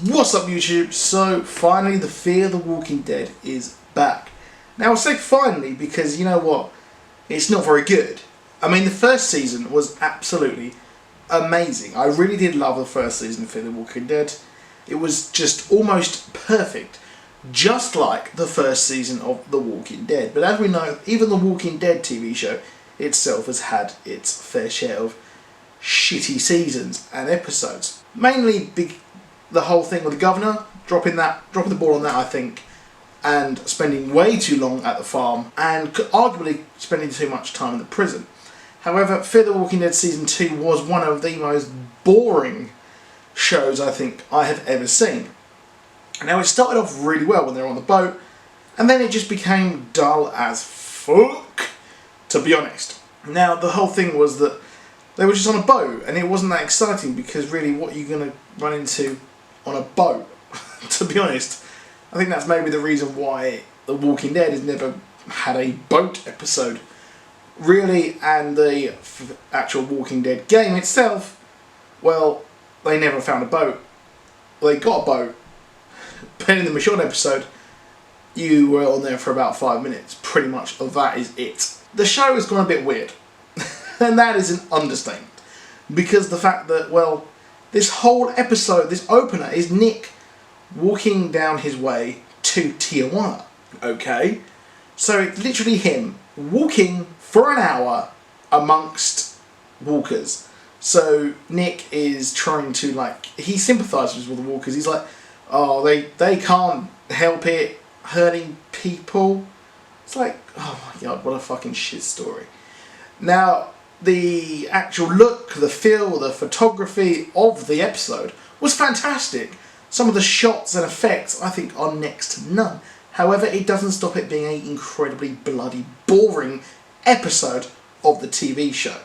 What's up YouTube? So finally the Fear the Walking Dead is back. Now I say finally because you know what? It's not very good. I mean the first season was absolutely amazing. I really did love the first season of Fear the Walking Dead. It was just almost perfect. Just like the first season of The Walking Dead. But as we know, even The Walking Dead TV show itself has had its fair share of shitty seasons and episodes. Mainly the whole thing with the governor, dropping the ball on that, I think, and spending way too long at the farm, and arguably spending too much time in the prison. However, Fear the Walking Dead Season 2 was one of the most boring shows I think I have ever seen. Now it started off really well when they were on the boat, and then it just became dull as fuck, to be honest. Now the whole thing was that they were just on a boat, and it wasn't that exciting because really what are you going to run into on a boat, to be honest. I think that's maybe the reason why The Walking Dead has never had a boat episode, really, and the actual Walking Dead game itself, well, they never found a boat. They got a boat, but in the Michonne episode, you were on there for about 5 minutes. Pretty much that is it. The show has gone a bit weird, and that is an understatement, because the fact that, well, this whole episode, this opener, is Nick walking down his way to Tijuana. Okay? So it's literally him walking for an hour amongst walkers. So Nick is trying to, like, he sympathises with the walkers. He's like, oh, they can't help it hurting people. It's like, oh my god, what a fucking shit story. Now, the actual look, the feel, the photography of the episode was fantastic. Some of the shots and effects I think are next to none. However, it doesn't stop it being an incredibly bloody boring episode of the TV show.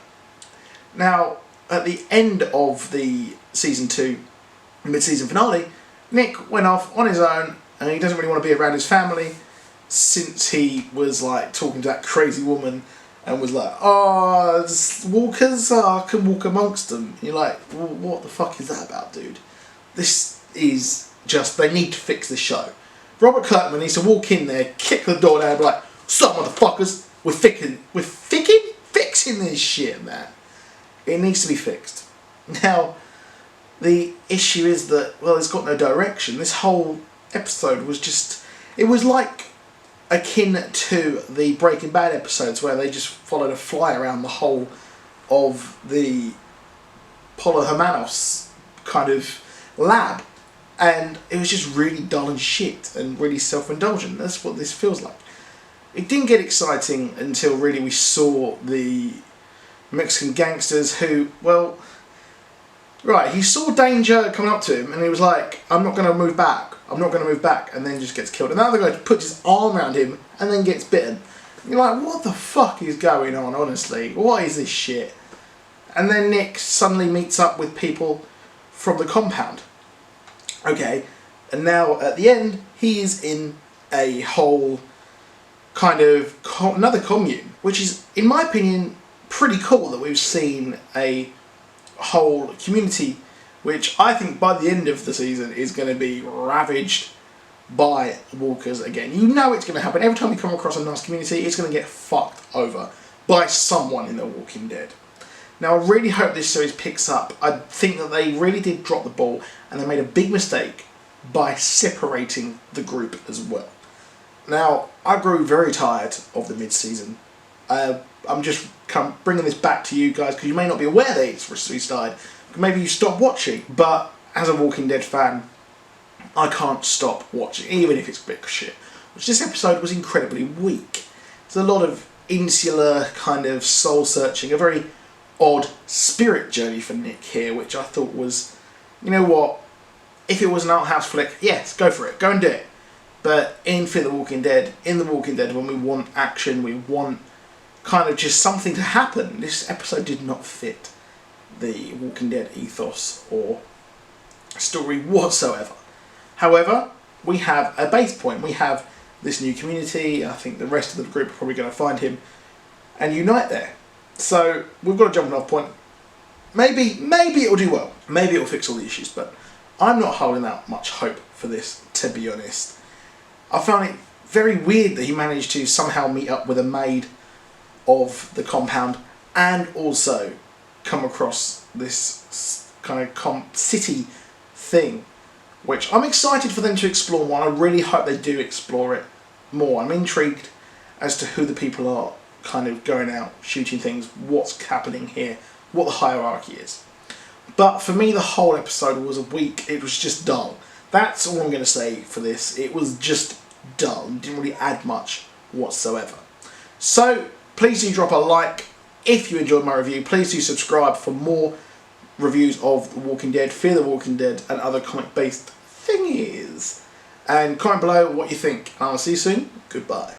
Now, at the end of the Season 2 mid-season finale, Nick went off on his own, and he doesn't really want to be around his family since he was like talking to that crazy woman and was like, oh, walkers, I can walk amongst them. And you're like, well, what the fuck is that about, dude? This is just, they need to fix the show. Robert Kirkman needs to walk in there, kick the door down and be like, stop motherfuckers, we're fixing this shit, man. It needs to be fixed. Now, the issue is that, well, it's got no direction. This whole episode was just, it was like akin to the Breaking Bad episodes where they just followed a fly around the whole of the Polo Hermanos kind of lab, and it was just really dull and shit and really self-indulgent. That's what this feels like. It didn't get exciting until really we saw the Mexican gangsters who, well, right, he saw danger coming up to him and he was like, I'm not going to move back, and then just gets killed. And the other guy puts his arm around him and then gets bitten. And you're like, what the fuck is going on, honestly? What is this shit? And then Nick suddenly meets up with people from the compound. Okay, and now at the end, he is in a whole kind of another commune, which is, in my opinion, pretty cool that we've seen a whole community which I think by the end of the season is going to be ravaged by walkers again. You know it's going to happen. Every time you come across a nice community, it's going to get fucked over by someone in The Walking Dead. Now, I really hope this series picks up. I think that they really did drop the ball, and they made a big mistake by separating the group as well. Now, I grew very tired of the mid-season. I'm just bringing this back to you guys, because you may not be aware that it's restarted. Maybe you stopped watching, but as a Walking Dead fan, I can't stop watching, even if it's a bit shit. Which this episode was incredibly weak. There's a lot of insular kind of soul-searching, a very odd spirit journey for Nick here, which I thought was, you know what, if it was an art house flick, yes, go for it, go and do it. But in Fear the Walking Dead, when we want action, we want kind of just something to happen, this episode did not fit the Walking Dead ethos or story whatsoever. However, we have a base point. We have this new community. I think the rest of the group are probably going to find him and unite there. So we've got a jumping off point. Maybe it'll do well. Maybe it'll fix all the issues, but I'm not holding out much hope for this, to be honest. I found it very weird that he managed to somehow meet up with a maid of the compound and also come across this kind of city thing, which I'm excited for them to explore more. I really hope they do explore it more. I'm intrigued as to who the people are kind of going out shooting things, what's happening here, what the hierarchy is. But for me, the whole episode was weak. It was just dull. That's all I'm going to say for this. It was just dull. It didn't really add much whatsoever. So please do drop a like if you enjoyed my review. Please do subscribe for more reviews of The Walking Dead, Fear the Walking Dead, and other comic-based thingies. And comment below what you think. I'll see you soon. Goodbye.